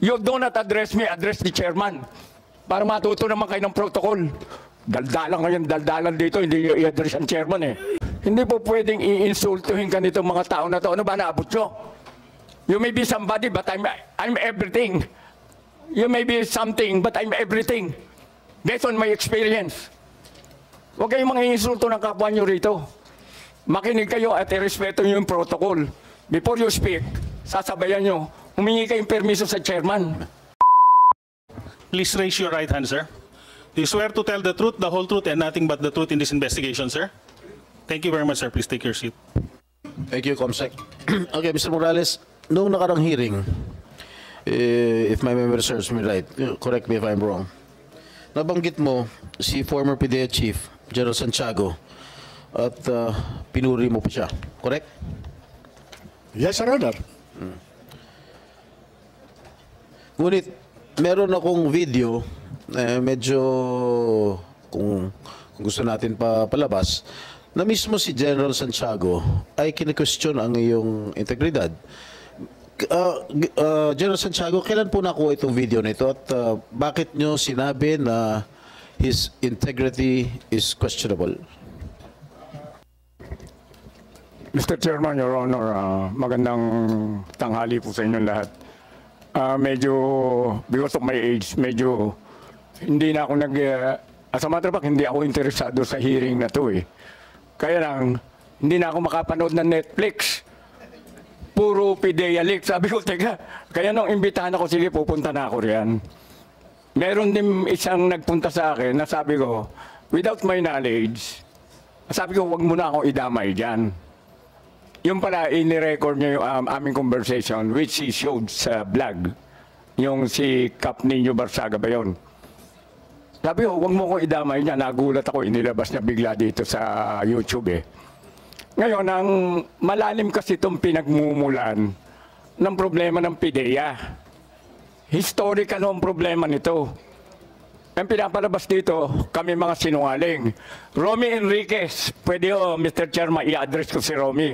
You do not address me, address the chairman. Para matuto naman kayo ng protocol. Daldalan ngayon, daldalan dito, hindi i-address ang chairman eh. Hindi po pwedeng i-insultuhin ka nitong mga tao na to. Ano ba naabot nyo? You may be somebody, but I'm everything. You may be something, but I'm everything. Based on my experience. Huwag kayong mga insulto ng kapwa nyo rito. Makinig kayo at i-respeto nyo yung protocol. Before you speak, sasabayan nyo, humingi kayong permiso sa chairman. Please raise your right hand, sir. Do you swear to tell the truth, the whole truth, and nothing but the truth in this investigation, sir? Thank you very much, sir. Please take your seat. Thank you, Comsec. Okay, Mr. Morales, noong nakarang hearing, if my memory serves me right, correct me if I'm wrong, nabanggit mo si former PDEA Chief, General Santiago, at pinuri mo pa siya, correct? Yes, Your Honor. Ngunit, meron akong video, medyo, kung gusto natin palabas, na mismo si General Santiago ay kine-question ang iyong integridad. General Santiago, kailan po nakuha itong video na ito at bakit nyo sinabi na his integrity is questionable? Mr. Chairman, Your Honor, magandang tanghali po sa inyong lahat. Medyo, because of my age, medyo hindi na ako as a matter of fact, hindi ako interesado sa hearing na to eh. Kaya lang, hindi na ako makapanood ng Netflix. Puro PDEA leak. Sabi ko, teka, kaya nung imbitahan ako, sige, pupunta na ako riyan. Meron din isang nagpunta sa akin na sabi ko, without my knowledge, sabi ko, wag mo na akong idamay dyan. Yung pala, ini-record niya yung aming conversation, which he showed sa vlog. Yung si Cap Nino Barsaga ba yun? Sabi ko, huwag mo ko idamay niya. Nagulat ako, inilabas niya bigla dito sa YouTube eh. Ngayon, ang malalim kasi itong pinagmumulan ng problema ng PDEA. Historical ang problema nito. Ang pinapalabas dito, kami mga sinungaling. Romy Enriquez, pwede Mr. Chairman, i-address ko si Romy.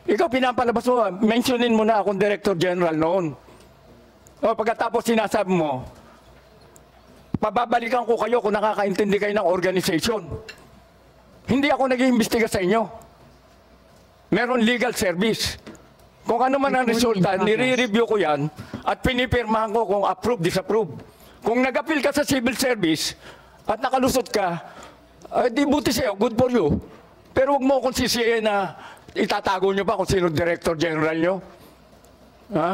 Ikaw pinapalabas mo, mentionin mo na akong Director General noon. Pagkatapos sinasabi mo, pababalikan ko kayo kung nakakaintindi kayo ng organization. Hindi ako nag-iimbestiga sa inyo. Meron legal service. Kung ano man ang resulta, nire-review ko yan at pinipirmahan ko kung approve, disapprove. Kung nag-appeal ka sa civil service at nakalusot ka, di buti sa'yo, good for you. Pero huwag mo akong sisihin na itatago nyo pa kung sino Director General nyo. Ha?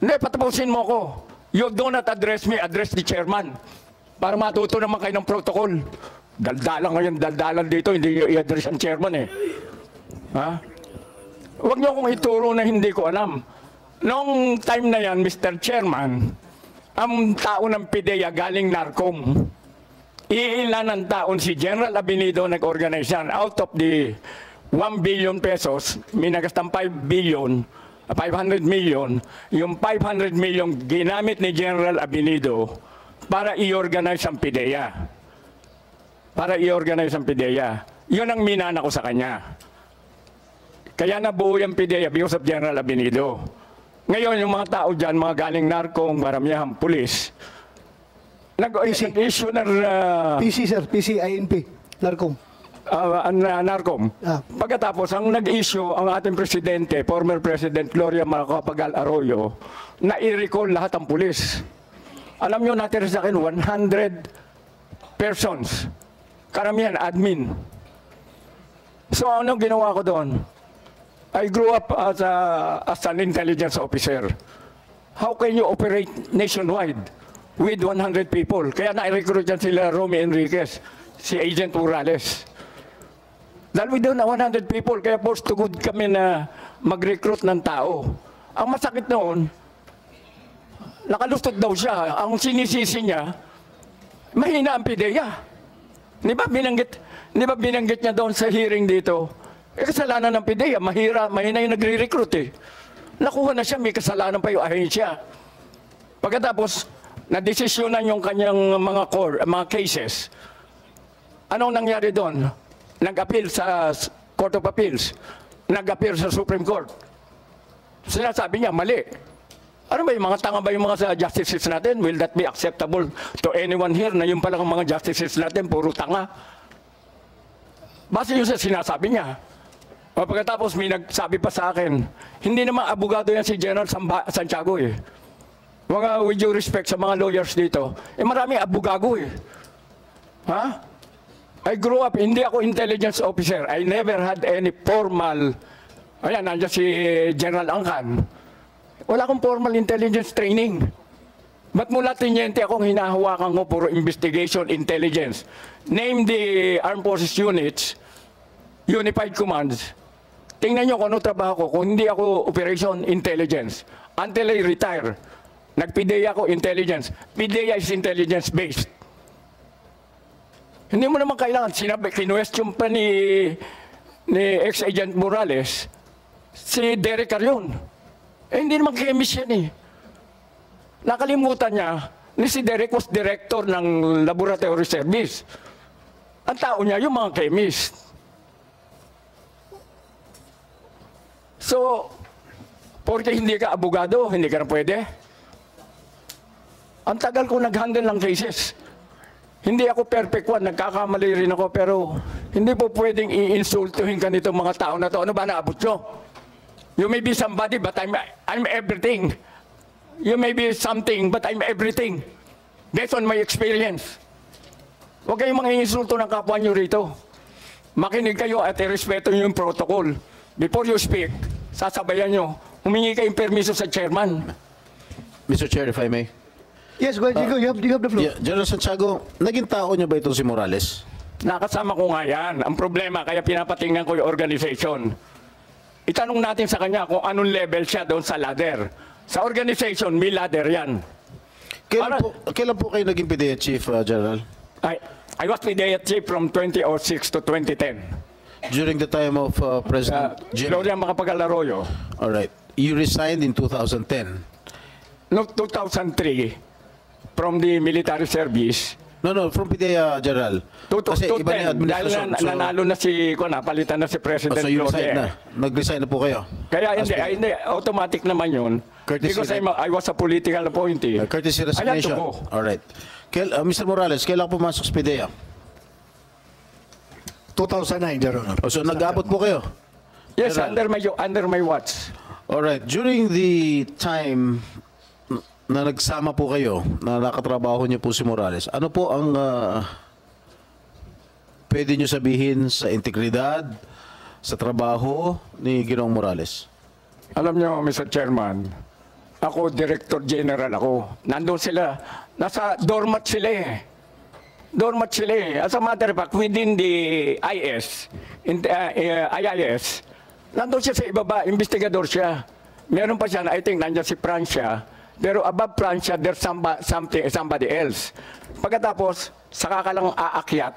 Hindi, patapusin mo ko. You do not address me, address the chairman. Para matuto naman kayo ng protocol. Daldalan ngayon, daldalan dito, hindi i-address ang chairman eh. Ha? Huwag nyo akong ituro na hindi ko alam. Noong time na yan, Mr. Chairman, ang tao ng PDEA galing NARCOM. Iilan ng taon si General Abinido nag-organize yan. Out of the 1 billion pesos, minagastang 500 million, yung 500 million ginamit ni General Abinido para i-organize ang PDEA. Para i-organize ang PDEA. Yun ang minana ko sa kanya. Kaya nabuo yung PDEA because of General Abinido. Ngayon, yung mga tao dyan, mga galing NARCOM, maramihang pulis, nag-issue ng... PC, sir. PC, INP. NARCOM. NARCOM. Pagkatapos, ang nag-issue ang ating presidente, former President Gloria Macapagal Arroyo, na i-recall lahat ang pulis. Alam nyo, natira sa akin, 100 persons. Karamihan, admin. So, anong ginawa ko doon? I grew up as an intelligence officer. How can you operate nationwide with 100 people? Kaya na-recruit dyan sila Romy Enriquez, si Agent Morales. Dahil we don't have 100 people, kaya forced to good kami na mag-recruit ng tao. Ang masakit noon, nakalustot daw siya. Ang sinisisi niya, mahina ang PDEA. Di ba binanggit niya doon sa hearing dito? Kasalanan ng PDEA, mahina yung nagre-recruit eh. Nakuha na siya, may kasalanan pa yung ahensya. Pagkatapos, nadesisyonan yung kanyang mga cases. Anong nangyari doon? Nag-appeal sa Court of Appeals. Nag-appeal sa Supreme Court. Sinasabi niya, mali. Ano ba yung mga tanga ba yung mga sa justices natin? Will that be acceptable to anyone here na yung palang mga justices natin, puro tanga? Base yun sa sinasabi niya. O pagkatapos may nagsabi pa sa akin, hindi naman abogado yan si General Santiago eh. Mga with due respect sa mga lawyers dito, maraming abogado eh. Ha? I grew up, hindi ako intelligence officer. I never had any formal, ayan, nandiyan si General Angkan. Wala akong formal intelligence training. Ba't mula tinyente akong hinahawakan ko puro investigation, intelligence? Name the Armed Forces Units, Unified Commands. Tingnan nyo kung ano trabaho ko. Kung hindi ako operation, intelligence. Until I retire, nag-PIDEA ako, intelligence. PIDEA is intelligence-based. Hindi mo naman kailangan. Sinabi, kinwestiyon pa ni ex-agent Morales, si Derek Carion. Hindi naman chemist yan eh. Nakalimutan niya, si Derek was director ng laboratory service. Ang tao niya, yung mga chemist. So, porque hindi ka abogado, hindi ka na pwede. Ang tagal ko nag-handle ng cases. Hindi ako perfect one, nagkakamali rin ako, pero hindi po pwedeng i-insultuhin ka nitong mga tao na to. Ano ba naabot nyo? You may be somebody, but I'm everything. You may be something, but I'm everything. Based on my experience. Huwag kayong mga insulto ng kapwa nyo rito. Makinig kayo at irespeto nyo yung protocol. Before you speak, sasabayan nyo, humingi kayong permiso sa chairman. Mr. Chair, if I may. Yes, go ahead, Jigo. You have the floor. Yeah, General Santiago, naging tao niyo ba itong si Morales? Nakasama ko nga yan. Ang problema, kaya pinapatingnan ko yung organization. Itanong natin sa kanya kung anong level siya doon sa ladder. Sa organization, may ladder yan. Kailan po kayo naging PDEA Chief, General? I was PDEA Chief from 2006 to 2010. During the time of President Jimmy? Gloria Macapagal-Arroyo. All right. You resigned in 2010. No, 2003, from the military service. No, from PDEA, General. Kasi iba na yung Dahil administrasyon. nanalo na si, napalitan na si President So you resigned Gloria. na. Nag-resign na po kayo. Kaya hindi, automatic naman yun. Courtesy Because I was a political appointee. Courtesy I had to resignation. go. All right. Mr. Morales, kailan pumasok sa PDEA? 2009, Your Honor. So nag-abot po kayo? Yes, General. under my watch. All right. During the time na nagsama po kayo, na nakatrabaho niyo po si Morales, ano po ang pwede niyo sabihin sa integridad, sa trabaho ni Ginoong Morales? Alam niyo, Mr. Chairman, ako, Director General ako. Nandun sila, nasa doormat sila eh. Doormat sila eh. As a matter of fact, within the IS, IIS, nandun siya sa ibaba, investigador siya. Meron pa siya, I think, nandiyan si Francia. Pero above Francia, there's somebody else. Pagkatapos, saka ka lang aakyat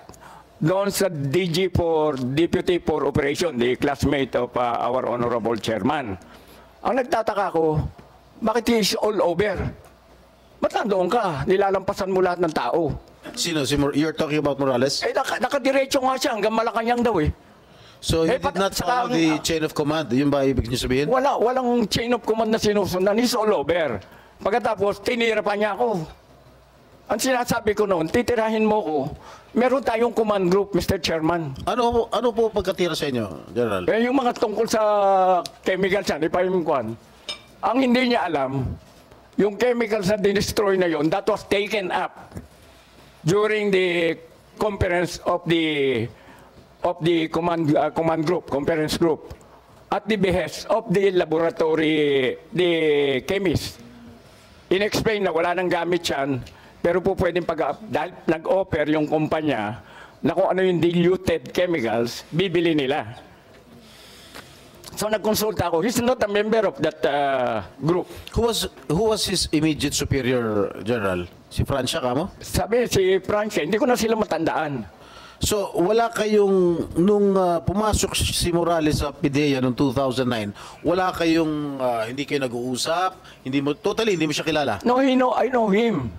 doon sa DG for Deputy for Operation, the classmate of our Honorable Chairman. Ang nagtataka ko, bakit he is all over? Ba't nandoon ka? Nilalampasan mo lahat ng tao. Sino? You're talking about Morales? Nakadiretso nga siya hanggang Malacanang daw eh. So he did not follow the chain of command? Yun ba ibig niyo sabihin? Walang chain of command na sinusundan. He's all over. Pagkatapos, tinira pa niya ako. Ang sinasabi ko noon, titirahin mo ko, meron tayong command group, Mr. Chairman. Ano po pagkatira sa inyo, General? Yung mga tungkol sa chemicals yan, ipahimikuan, ang hindi niya alam, yung chemicals na dinestroy na yon, that was taken up during the conference of the command group, conference group, at the behest of the laboratory, the chemist. In-explain na wala nang gamit yan, pero po pwedeng dahil nag-offer yung kumpanya na kung ano yung diluted chemicals, bibili nila. So nagkonsulta ako. He's not a member of that group. Who was his immediate superior, General? Si Francia kamo? Sabi si Francia, hindi ko na sila matandaan. So wala kayong, nung pumasok si Morales sa PIDEA noong 2009, wala kayong, hindi kayo nag-uusap, hindi mo siya kilala? No, I know him.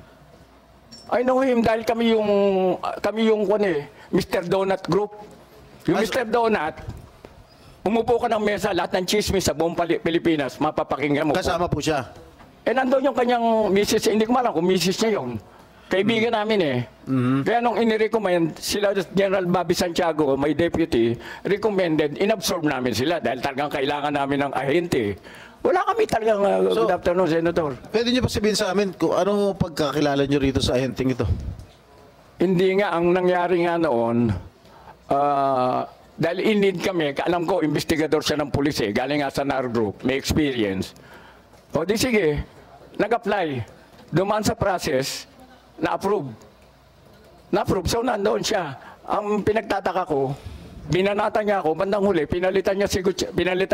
I know him dahil kami yung Mr. Donut Group. Yung Mr. Donut, umupo ka ng mesa, lahat ng chismis sa buong Pilipinas, mapapakinggan mo. Kasama po siya? nandun yung kanyang misis, hindi ko malam kung misis niya yun. Kaibigan namin eh. Kaya nung inirecommend, sila General Bobby Santiago, may deputy, recommended, inabsorb namin sila dahil talagang kailangan namin ng ahente. Wala kami talagang, good afternoon, Senator. Pwede niyo pa sabihin sa amin kung ano pagkakilala niyo rito sa ahenteng ito? Hindi nga, ang nangyari nga noon, dahil in-need kami, alam ko, investigador siya ng pulis eh, galing nga sa NAR Group, may experience. O di sige, nag-apply, dumaan sa process, na-approve. Na-approve, so nandoon siya. Ang pinagtataka ko, binanata niya ako, bandang huli, pinalitan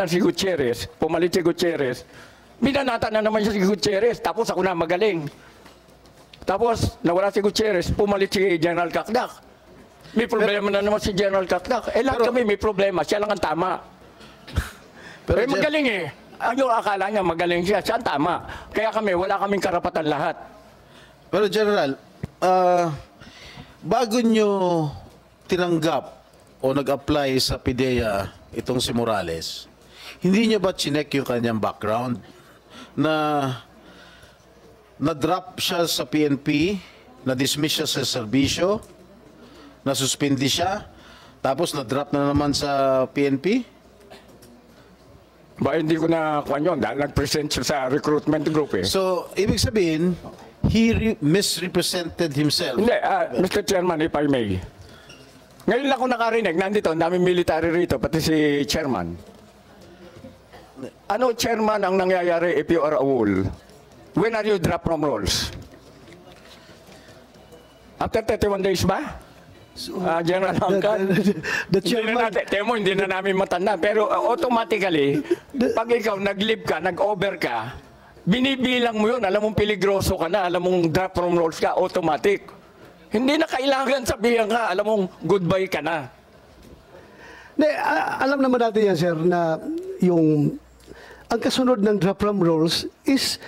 si Gutierrez, pumalit si Gutierrez, binanata na naman siya si Gutierrez, tapos ako na magaling. Tapos, nawala si Gutierrez, pumalit si General Kakdak. May problema na naman si General Kakdak. Lahat kami may problema, siya lang ang tama. Pero Magaling eh. Ang akala niya magaling siya, siya ang tama. Kaya kami, wala kaming karapatan lahat. Pero General, bago nyo tinanggap o nag-apply sa PIDEA itong si Morales, hindi nyo ba chinek yung kanyang background na na-drop siya sa PNP, na-dismiss siya sa serbisyo, na-suspindi siya, tapos na-drop na naman sa PNP? Ba, hindi ko na kuha yun dahil nag-present siya sa recruitment group eh. So, ibig sabihin, he misrepresented himself. Hindi, Mr. Chairman, if I may. Ngayon lang ako nakarinig, nandito, ang daming military rito, pati si Chairman. Ano, Chairman, ang nangyayari if you are a wall? When are you dropped from roles? After 31 days ba? General Angkat? The chairman, Hindi na namin matanda. Pero automatically, pag ikaw nag-leave ka, nag-over ka, binibilang mo yun. Alam mong peligroso ka na, alam mong drop from roles ka, automatic. Hindi na kailangan sabihan ka, alam mong goodbye ka na. alam naman natin yan, sir, na yung ang kasunod ng drop from roles is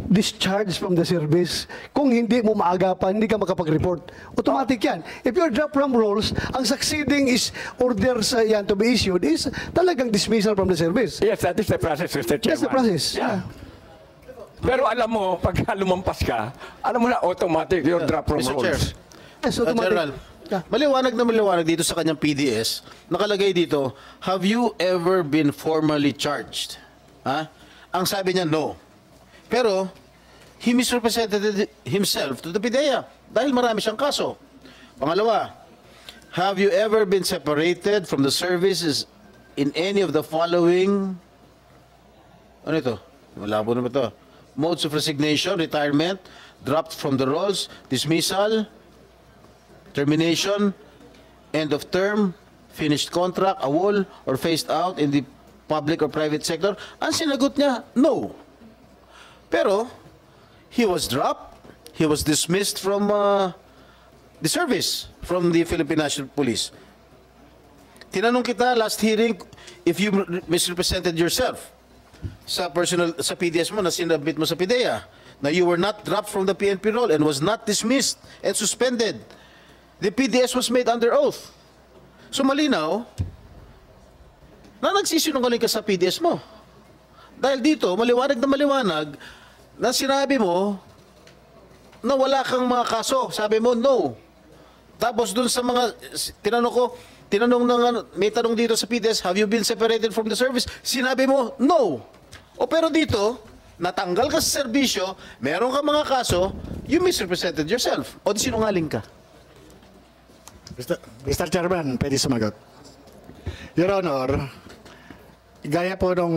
discharge from the service. Kung hindi mo maagapan, hindi ka makapag-report. Automatic yan. If you're dropped from roles, ang succeeding is orders yan to be issued is talagang dismissal from the service. Yes, that is the process, Mr. Chairman. That's the process. Yeah. Pero alam mo, pagka lumampas ka, alam mo na automatic, you're dropped from Mr. Chair. roles. Yes, automatic. General, Yeah. maliwanag na maliwanag dito sa kanyang PDS, nakalagay dito, have you ever been formally charged? Ha? Ang sabi niya, no. Pero, he misrepresented himself to the PIDEA dahil marami siyang kaso. Pangalawa, have you ever been separated from the services in any of the following, ano ito? Malabo na ba ito? Modes of resignation, retirement, dropped from the roles, dismissal, termination, end of term, finished contract, awol, or phased out in the public or private sector? Ang sinagot niya, no. Pero, he was dropped, he was dismissed from the service, from the Philippine National Police. Tinanong kita last hearing if you misrepresented yourself sa PDS mo na sinabit mo sa PIDEA, na you were not dropped from the PNP role and was not dismissed and suspended. The PDS was made under oath. So malinaw na nagsisinungaling ka sa PDS mo. Dahil dito, maliwanag na sinabi mo na wala kang mga kaso. Sabi mo, no. Tapos dun sa mga, may tanong dito sa PDS, have you been separated from the service? Sinabi mo, no. O pero dito, natanggal ka sa serbisyo, meron ka mga kaso, you misrepresented yourself. O di sinungaling ka. Mr. Chairman, pwede sumagot. Your Honor, gaya po nung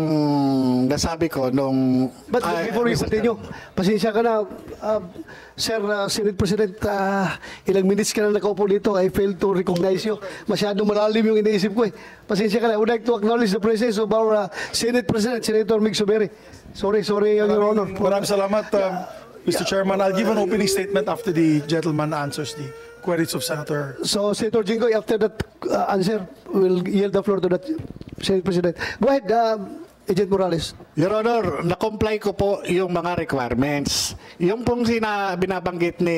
nasabi ko nung... But before we continue, pasensya ka na, Sir Senate President, ilang minutes ka na nakaupo dito, I failed to recognize you. Masyadong malalim yung iniisip ko eh. Pasensya ka na, I would like to acknowledge the presence of our Senate President, Senator Mig Zubiri. Sorry, Your Honor. Maraming salamat, Mr. Chairman. I'll give an opening statement after the gentleman answers the queries of Senator. So, Senator Jinggoy, after that answer, we'll yield the floor to that Senate President. Go ahead, Agent Morales. Your Honor, na-comply ko po yung mga requirements. Yung pong binabanggit ni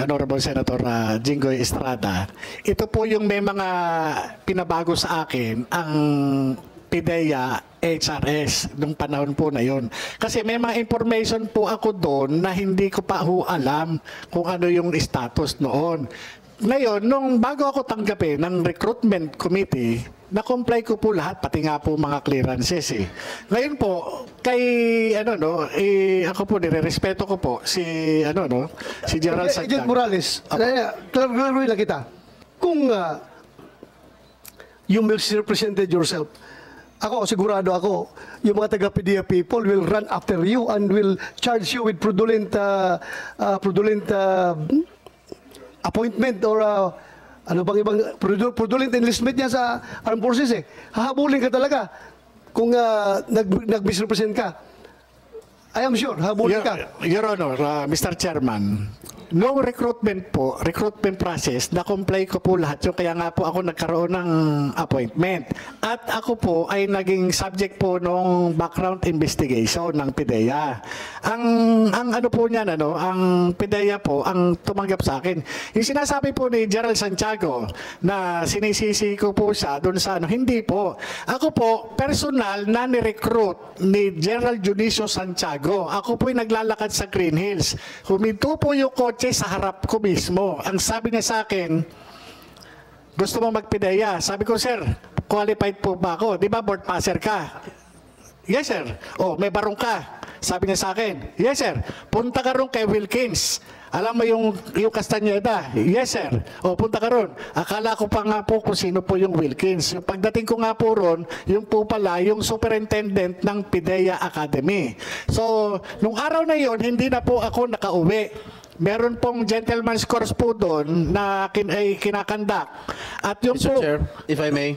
Honorable Senator Jinggoy Estrada, ito po yung may mga pinabago sa akin ang PIDEA HRS nung panahon po na yon. Kasi may mga information po ako doon na hindi ko pa ho alam kung ano yung status noon. Ngayon, nung bago ako tanggapin ng recruitment committee, na-comply ko po lahat, pati nga po mga clearances eh. Ngayon po, kay ako po nire-respeto ko po si si Gerald Agent Santiago. Morales, klaruhin lang kita. Kung you misrepresented yourself, ako, sigurado ako, yung mga taga-PDEA people will run after you and will charge you with fraudulent appointment or ano bang ibang fraudulent enlistment niya sa armed forces eh. Hahabulin ka talaga kung nag-misrepresent ka. I am sure, hahabulin ka. Your Honor, Mr. Chairman, noong recruitment process, na-comply ko po lahat yun. Kaya nga po ako nagkaroon ng appointment. At ako po ay naging subject po ng background investigation ng PIDEA. Ang ano po niyan, ang PIDEA po, ang tumanggap sa akin. Yung sinasabi po ni Gerald Santiago na sinisisi ko po siya doon sa hindi po. Ako po, personal na ni-recruit ni Gerald Junicio Santiago. Ako po ay naglalakad sa Green Hills. Huminto po yung kotse sa harap ko mismo. Ang sabi niya sa akin, gusto mo magpideya? Sabi ko, sir, qualified po ba ako? Di ba board passer ka? Yes, sir. Oh, may barong ka. Sabi niya sa akin, yes, sir. Punta ka ron kay Wilkins. Alam mo yung Castañeda? Yes, sir. O, punta ka ron. Akala ko pa nga po kung sino po yung Wilkins. Yung pagdating ko nga po ron, yung po pala, yung superintendent ng PIDEA Academy. So, nung araw na yon, hindi na po ako nakauwi. Meron pong gentleman's course po doon na kinakandak. At yung Mr. po... Chair, if I may,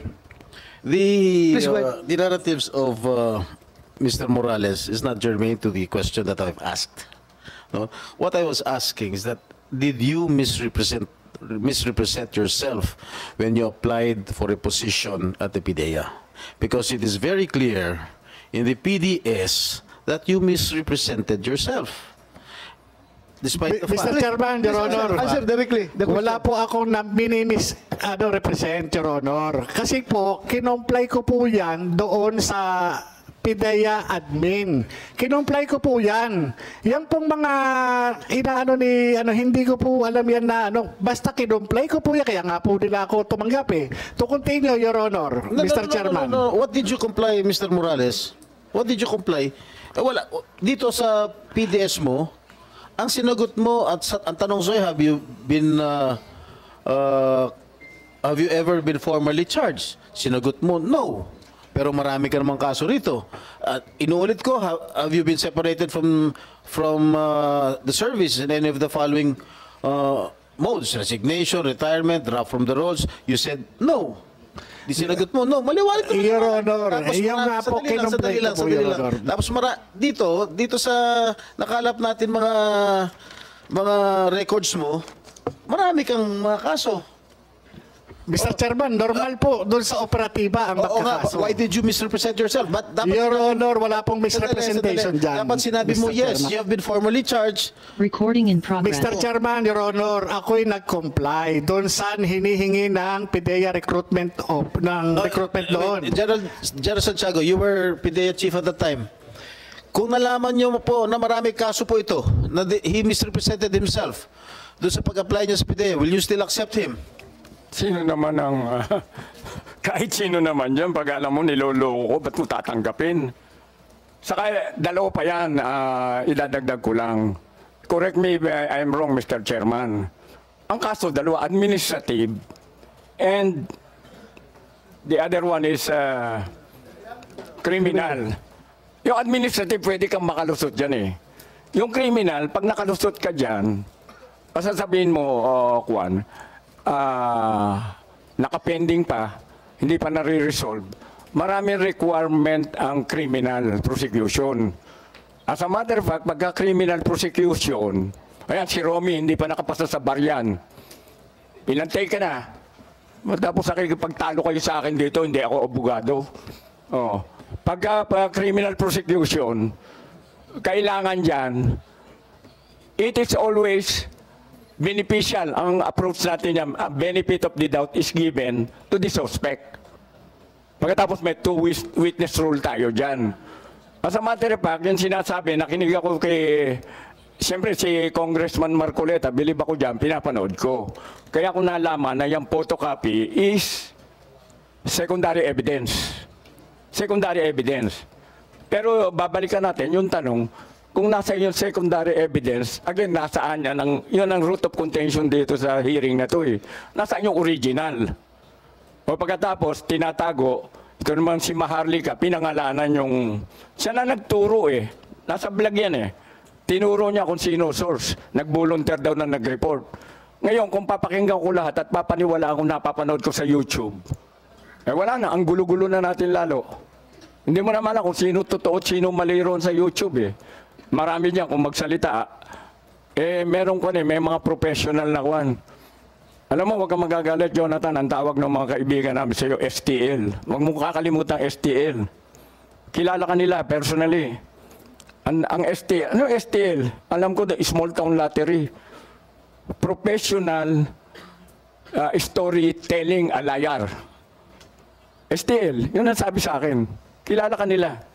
Please go ahead. the narratives of Mr. Morales is not germane to the question that I've asked. No? What I was asking is that did you misrepresent yourself when you applied for a position at the PIDEA? Because it is very clear in the PDS that you misrepresented yourself. Despite the Mr. fact. Chairman, Your Honor. Answer directly. The question. Wala po akong represent, Your Honor. Kasi po, kinomply ko po yan doon sa PIDEA admin. Kinomply ko po yan. Yan pong mga hindi ko po alam yan na basta kinomply ko po yan. Kaya nga po nila ako tumanggap eh. To continue, Your Honor, Mr. Chairman. No. What did you comply, Mr. Morales? What did you comply? Wala. Dito sa PDS mo, ang sinagot mo at ang tanong sa'yo, have you ever been formally charged? Sinagot mo, no. Pero marami ka namang kaso rito. Inuulit ko, have you been separated from the service in any of the following modes? Resignation, retirement, drop from the rolls? You said, no. Di sinagot mo, no. Maliwanag naman. Your Honor, Tapos yung nga po, sandali lang, kinomply ko po, Your Honor. Tapos dito sa nakalap natin mga records mo, marami kang mga kaso. Mr. Chairman, normal po doon sa operatiba ang Oo nga, magkakaso. why did you misrepresent yourself? But dapat Your Honor, wala pong misrepresentation dyan. Dapat sinabi mo, Mr. yes, Chairman. you have been formally charged. Recording in progress. Mr. Chairman, Your Honor, ako'y nag-comply doon sa hinihingi ng PIDEA recruitment doon. General Santiago, you were PIDEA chief at that time. Kung nalaman niyo po na marami kaso po ito, na he misrepresented himself doon sa pag-apply niya sa PIDEA, will you still accept him? Sino naman ang, kahit sino naman yan, pag alam mo niloloko ko, ba't mo tatanggapin? Saka dalawa pa yan, idadagdag ko lang. Correct me if I'm wrong, Mr. Chairman. Ang kaso, dalawa, administrative, and the other one is criminal. Yung administrative, pwede kang makalusot dyan eh. Yung criminal, pag nakalusot ka dyan, sasabihin mo, Juan, nakapending pa, hindi pa nare-resolve, maraming requirement ang criminal prosecution. As a matter of fact, pagka-criminal prosecution, ayan, si Romy hindi pa nakapasa sa baryan. Pinantay ka na. Tapos pagtalo kayo sa akin dito, hindi ako abogado. Oh. Pagka-criminal prosecution, kailangan dyan, it is always beneficial. Ang approach natin niya, benefit of the doubt is given to the suspect. Pagkatapos may two witness rule tayo dyan. As a matter of fact, yung sinasabi, nakinig ako kay, siyempre si Congressman Marcoleta, bilib ako dyan, pinapanood ko. Kaya ko nalaman na yung photocopy is secondary evidence. Secondary evidence. Pero babalikan natin yung tanong, kung nasa yung secondary evidence, again, nasaan yan? Yun ang root of contention dito sa hearing na to eh. Nasaan yung original? O pagkatapos, tinatago, ito naman si Maharlika, pinangalanan yung, siya na nagturo eh. Nasa vlog yan eh. Tinuro niya kung sino source. Nag-volunteer daw na nag-report. Ngayon, kung papakinggan ko lahat at papaniwala akong napapanood ko sa YouTube, eh wala na, ang gulo-gulo na natin lalo. Hindi mo naman kung sino totoo at sino mali ron sa YouTube eh. Marami niyan kung magsalita. Eh, meron ko may mga professional na kwan. Alam mo, huwag kang magagalit, Jonathan. Ang tawag ng mga kaibigan namin sa iyo, STL. Huwag mo kakalimutan STL. Kilala ka nila personally. Ang STL, ano STL? Alam ko, the Small Town Lottery. Professional storytelling a liar. STL, yun ang sabi sa akin. Kilala ka nila.